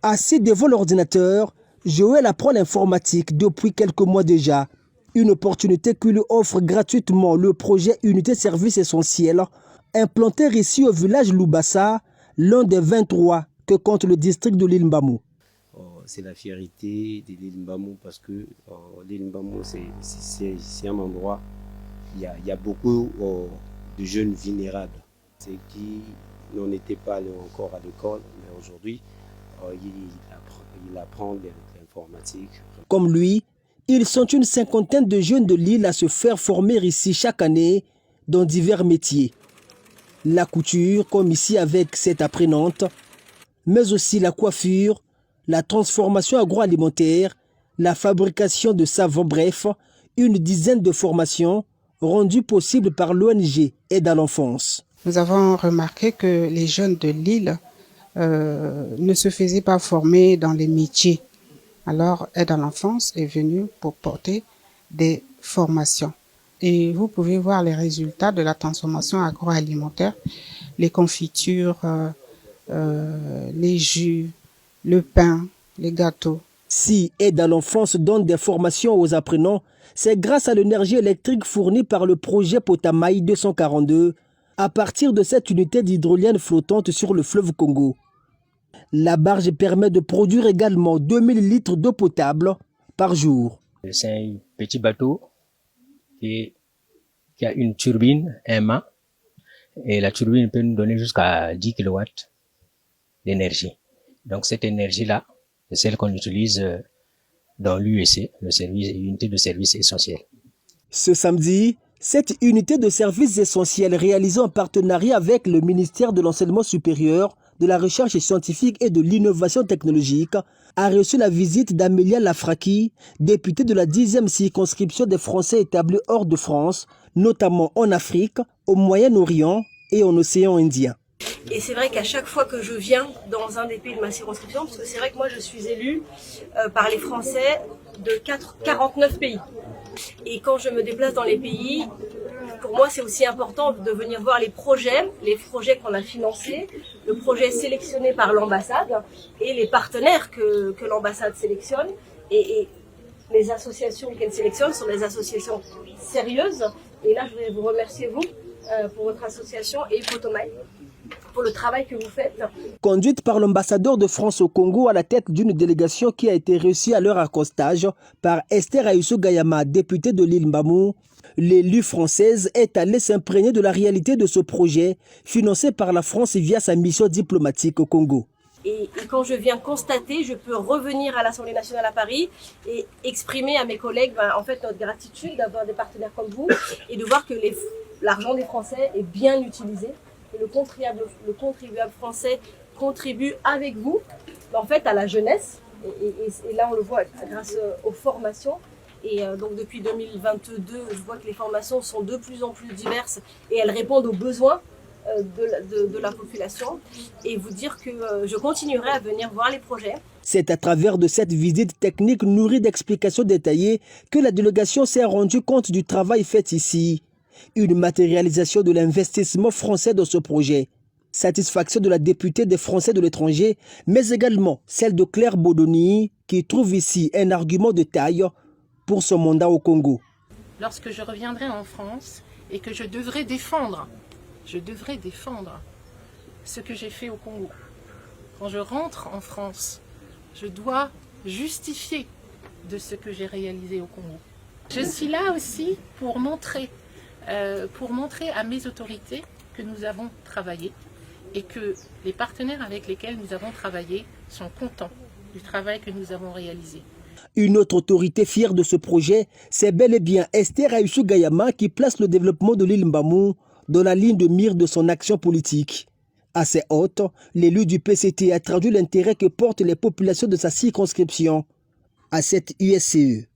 Assis devant l'ordinateur, Joël apprend l'informatique depuis quelques mois déjà. Une opportunité qui lui offre gratuitement le projet Unité Service Essentiel, implanté ici au village Loubassa, l'un des 23 que compte le district de l'île Mbamou. C'est la fierté de l'île Mbamou parce que l'île Mbamou, c'est un endroit, il y a beaucoup de jeunes vulnérables. Ceux qui n'en étaient pas allés encore à l'école, mais aujourd'hui, il apprend l'informatique. Comme lui, ils sont une cinquantaine de jeunes de l'île à se faire former ici chaque année dans divers métiers. La couture, comme ici avec cette apprenante, mais aussi la coiffure, la transformation agroalimentaire, la fabrication de savons, bref, une dizaine de formations rendues possibles par l'ONG Aide à l'enfance. Nous avons remarqué que les jeunes de l'île ne se faisaient pas former dans les métiers. Alors, Aide à l'enfance est venue pour porter des formations. Et vous pouvez voir les résultats de la transformation agroalimentaire, les confitures, les jus, le pain, les gâteaux. Si Aide à l'enfance donne des formations aux apprenants, c'est grâce à l'énergie électrique fournie par le projet Potamaï 242 à partir de cette unité d'hydrolienne flottante sur le fleuve Congo. La barge permet de produire également 2000 litres d'eau potable par jour. C'est un petit bateau qui a une turbine, un mât, et la turbine peut nous donner jusqu'à 10 kW d'énergie. Donc cette énergie-là, c'est celle qu'on utilise dans l'UEC, l'unité de service essentiel. Ce samedi, cette unité de service essentiel réalisée en partenariat avec le ministère de l'Enseignement supérieur, de la Recherche scientifique et de l'Innovation technologique a reçu la visite d'Amélia Lafraki, députée de la 10e circonscription des Français établis hors de France, notamment en Afrique, au Moyen-Orient et en océan Indien. Et c'est vrai qu'à chaque fois que je viens dans un des pays de ma circonscription, parce que c'est vrai que moi je suis élue par les Français de 49 pays. Et quand je me déplace dans les pays, pour moi c'est aussi important de venir voir les projets qu'on a financés, le projet sélectionné par l'ambassade et les partenaires que l'ambassade sélectionne. Et les associations qu'elle sélectionne sont des associations sérieuses. Et là je voudrais vous remercier vous pour votre association et Potomac pour le travail que vous faites. Conduite par l'ambassadeur de France au Congo à la tête d'une délégation qui a été reçue à leur accostage par Esther Ayuso Gayama, députée de l'île Mbamou, l'élue française est allée s'imprégner de la réalité de ce projet financé par la France via sa mission diplomatique au Congo. Et quand je viens constater, je peux revenir à l'Assemblée nationale à Paris et exprimer à mes collègues en fait notre gratitude d'avoir des partenaires comme vous et de voir que l'argent des Français est bien utilisé. Le contribuable français contribue avec vous en fait à la jeunesse et là on le voit grâce aux formations et donc depuis 2022 je vois que les formations sont de plus en plus diverses et elles répondent aux besoins de la population et vous dire que je continuerai à venir voir les projets. C'est à travers de cette visite technique nourrie d'explications détaillées que la délégation s'est rendue compte du travail fait ici. Une matérialisation de l'investissement français dans ce projet. Satisfaction de la députée des Français de l'étranger, mais également celle de Claire Bodoni, qui trouve ici un argument de taille pour son mandat au Congo. Lorsque je reviendrai en France et que je devrai défendre ce que j'ai fait au Congo. Quand je rentre en France, je dois justifier de ce que j'ai réalisé au Congo. Je suis là aussi pour montrer à mes autorités que nous avons travaillé et que les partenaires avec lesquels nous avons travaillé sont contents du travail que nous avons réalisé. Une autre autorité fière de ce projet, c'est bel et bien Esther Ayuso Gayama qui place le développement de l'île Mbamou dans la ligne de mire de son action politique. À ses hôtes, l'élu du PCT a traduit l'intérêt que portent les populations de sa circonscription à cette USCE.